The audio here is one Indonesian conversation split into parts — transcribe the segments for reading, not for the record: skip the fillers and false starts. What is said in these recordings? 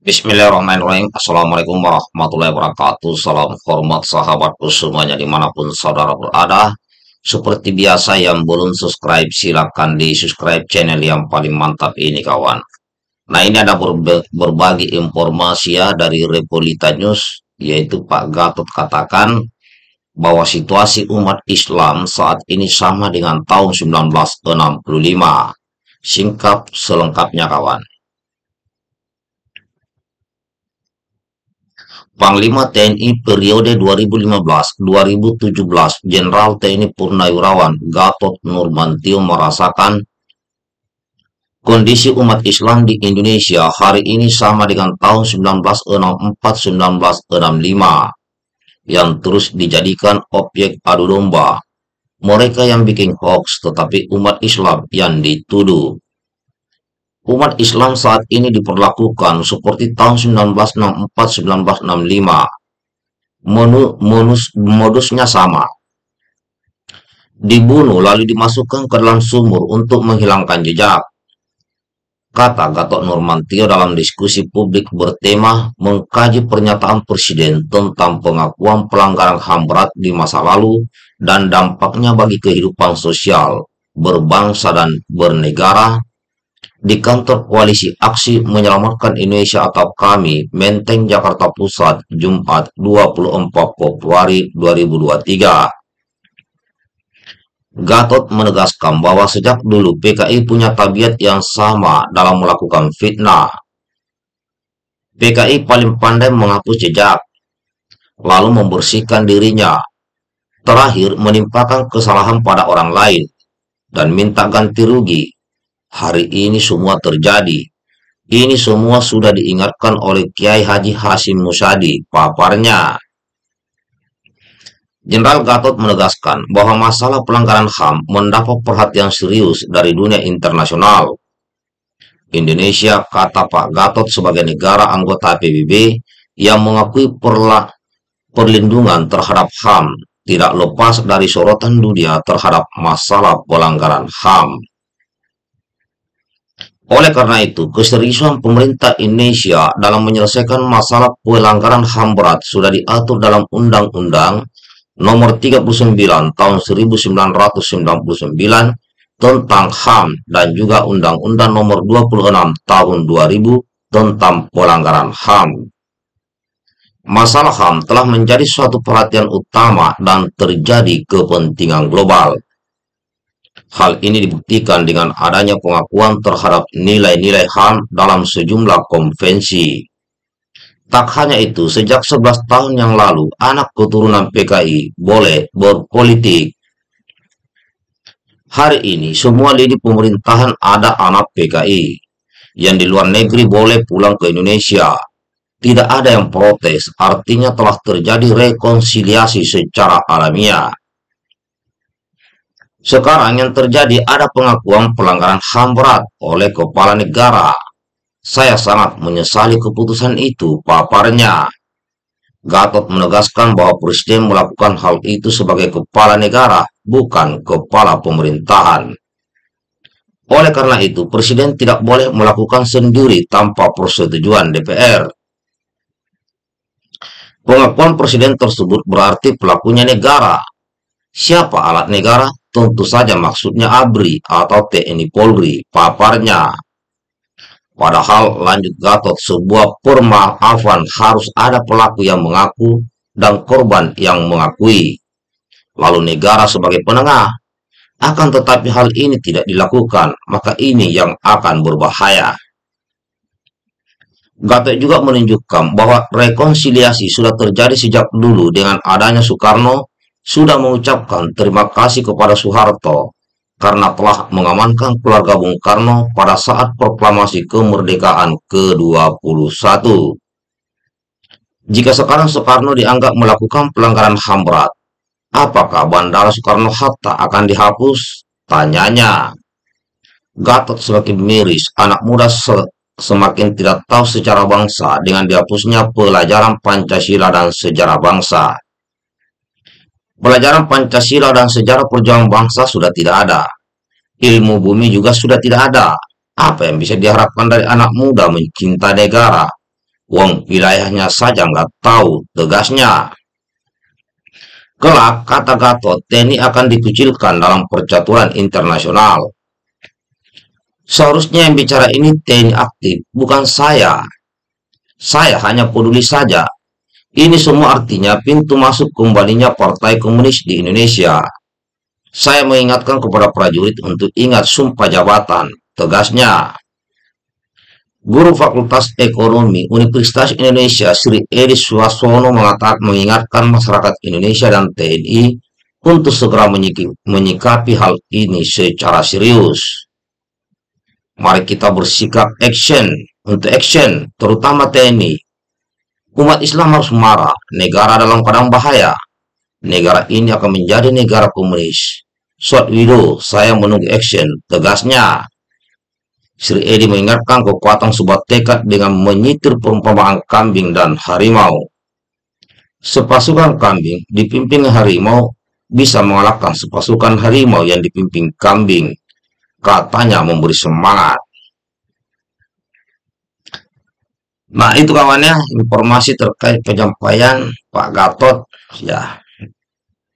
Bismillahirrahmanirrahim. Assalamualaikum warahmatullahi wabarakatuh. Salam hormat sahabatku semuanya dimanapun saudara berada. Seperti biasa yang belum subscribe silahkan di subscribe channel yang paling mantap ini kawan. Nah ini ada berbagi informasi ya dari Repolita News, yaitu Pak Gatot katakan bahwa situasi umat Islam saat ini sama dengan tahun 1965. Singkat selengkapnya kawan. Panglima TNI periode 2015-2017 Jenderal TNI Purnawirawan Gatot Nurmantio merasakan kondisi umat Islam di Indonesia hari ini sama dengan tahun 1964-1965 yang terus dijadikan objek adu domba. Mereka yang bikin hoax tetapi umat Islam yang dituduh. Umat Islam saat ini diperlakukan seperti tahun 1964-1965. Modusnya sama. Dibunuh lalu dimasukkan ke dalam sumur untuk menghilangkan jejak. Kata Gatot Nurmantio dalam diskusi publik bertema mengkaji pernyataan Presiden tentang pengakuan pelanggaran HAM berat di masa lalu dan dampaknya bagi kehidupan sosial, berbangsa dan bernegara di kantor Koalisi Aksi Menyelamatkan Indonesia atau KAMI, Menteng, Jakarta Pusat, Jumat 24 Februari 2023. Gatot menegaskan bahwa sejak dulu PKI punya tabiat yang sama dalam melakukan fitnah. PKI paling pandai menghapus jejak, lalu membersihkan dirinya, terakhir menimpakan kesalahan pada orang lain, dan minta ganti rugi. Hari ini semua terjadi. Ini semua sudah diingatkan oleh Kiai Haji Hashim Musadi, paparnya. Jenderal Gatot menegaskan bahwa masalah pelanggaran HAM mendapat perhatian serius dari dunia internasional. Indonesia, kata Pak Gatot, sebagai negara anggota PBB yang mengakui perlindungan terhadap HAM, tidak lepas dari sorotan dunia terhadap masalah pelanggaran HAM. Oleh karena itu, keseriusan pemerintah Indonesia dalam menyelesaikan masalah pelanggaran HAM berat sudah diatur dalam Undang-Undang Nomor 39 Tahun 1999 tentang HAM dan juga Undang-Undang Nomor 26 Tahun 2000 tentang pelanggaran HAM. Masalah HAM telah menjadi suatu perhatian utama dan terjadi kepentingan global. Hal ini dibuktikan dengan adanya pengakuan terhadap nilai-nilai HAM dalam sejumlah konvensi. Tak hanya itu, sejak 11 tahun yang lalu, anak keturunan PKI boleh berpolitik. Hari ini, semua lini pemerintahan ada anak PKI. Yang di luar negeri boleh pulang ke Indonesia. Tidak ada yang protes, artinya telah terjadi rekonsiliasi secara alamiah. Sekarang yang terjadi ada pengakuan pelanggaran HAM berat oleh kepala negara. Saya sangat menyesali keputusan itu, paparnya. Gatot menegaskan bahwa Presiden melakukan hal itu sebagai kepala negara, bukan kepala pemerintahan. Oleh karena itu, Presiden tidak boleh melakukan sendiri tanpa persetujuan DPR. Pengakuan Presiden tersebut berarti pelakunya negara. Siapa alat negara? Tentu saja maksudnya ABRI atau TNI Polri, paparnya. Padahal, lanjut Gatot, sebuah permaafan harus ada pelaku yang mengaku dan korban yang mengakui. Lalu negara sebagai penengah. Akan tetapi hal ini tidak dilakukan, maka ini yang akan berbahaya. Gatot juga menunjukkan bahwa rekonsiliasi sudah terjadi sejak dulu dengan adanya Soekarno sudah mengucapkan terima kasih kepada Soeharto karena telah mengamankan keluarga Bung Karno pada saat proklamasi kemerdekaan ke-21. Jika sekarang Soekarno dianggap melakukan pelanggaran HAM berat, apakah Bandara Soekarno-Hatta akan dihapus? Tanyanya. Gatot semakin miris, anak muda semakin tidak tahu sejarah bangsa dengan dihapusnya pelajaran Pancasila dan sejarah bangsa. Pelajaran Pancasila dan sejarah perjuangan bangsa sudah tidak ada. Ilmu bumi juga sudah tidak ada. Apa yang bisa diharapkan dari anak muda mencinta negara? Wong wilayahnya saja nggak tahu, tegasnya. Kelak, kata Gatot, TNI akan dikucilkan dalam percaturan internasional. Seharusnya yang bicara ini TNI aktif, bukan saya. Saya hanya peduli saja. Ini semua artinya pintu masuk kembalinya Partai Komunis di Indonesia. Saya mengingatkan kepada prajurit untuk ingat sumpah jabatan, tegasnya. Guru Fakultas Ekonomi Universitas Indonesia Sri Edi Suwasono mengingatkan masyarakat Indonesia dan TNI untuk segera menyikapi hal ini secara serius. Mari kita bersikap action, terutama TNI. Umat Islam harus marah, negara dalam keadaan bahaya. Negara ini akan menjadi negara komunis. Short video, saya menunggu action, tegasnya. Sri Edi mengingatkan kekuatan sebuah tekad dengan menyitir perumpamaan kambing dan harimau. Sepasukan kambing dipimpin harimau bisa mengalahkan sepasukan harimau yang dipimpin kambing, katanya memberi semangat. Nah, itu kawannya informasi terkait penyampaian Pak Gatot. Ya,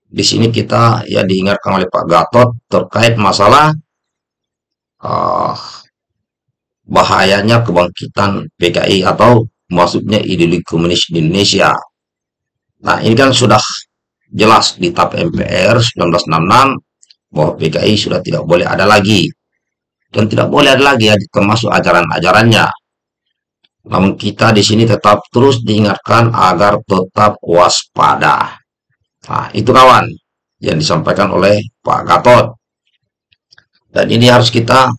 di sini kita ya diingatkan oleh Pak Gatot terkait masalah bahayanya kebangkitan PKI atau maksudnya ideologi komunis di Indonesia. Nah, ini kan sudah jelas di TAP MPR 1966 bahwa PKI sudah tidak boleh ada lagi. Dan tidak boleh ada lagi ya, termasuk ajaran-ajarannya. Namun kita di sini tetap terus diingatkan agar tetap waspada. Nah, itu kawan yang disampaikan oleh Pak Gatot. Dan ini harus kita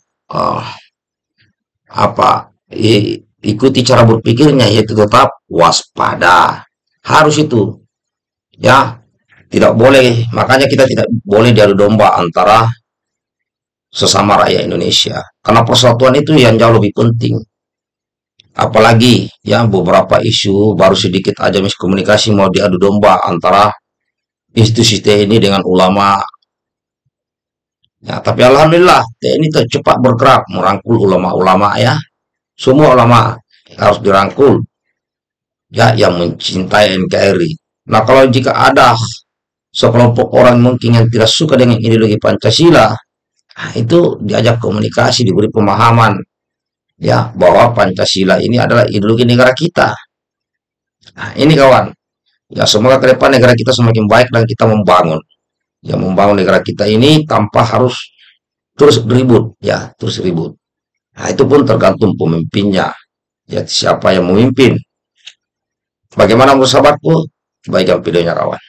ikuti cara berpikirnya, yaitu tetap waspada. Harus itu. Ya, tidak boleh. Makanya kita tidak boleh diadu domba antara sesama rakyat Indonesia. Karena persatuan itu yang jauh lebih penting. Apalagi ya beberapa isu baru sedikit aja miskomunikasi mau diadu domba antara institusi TNI dengan ulama. Ya, tapi alhamdulillah TNI cepat bergerak merangkul ulama-ulama ya. Semua ulama harus dirangkul. Ya, yang mencintai NKRI. Nah, kalau jika ada sekelompok orang mungkin yang tidak suka dengan ideologi Pancasila, nah, itu diajak komunikasi, diberi pemahaman ya bahwa Pancasila ini adalah ideologi negara kita. Nah, ini kawan. Ya, semoga ke depan negara kita semakin baik dan kita membangun. Ya, membangun negara kita ini tanpa harus terus ribut, ya, terus ribut. Nah, itu pun tergantung pemimpinnya. Ya, siapa yang memimpin. Bagaimana menurut sahabatku? Baikkan videonya kawan.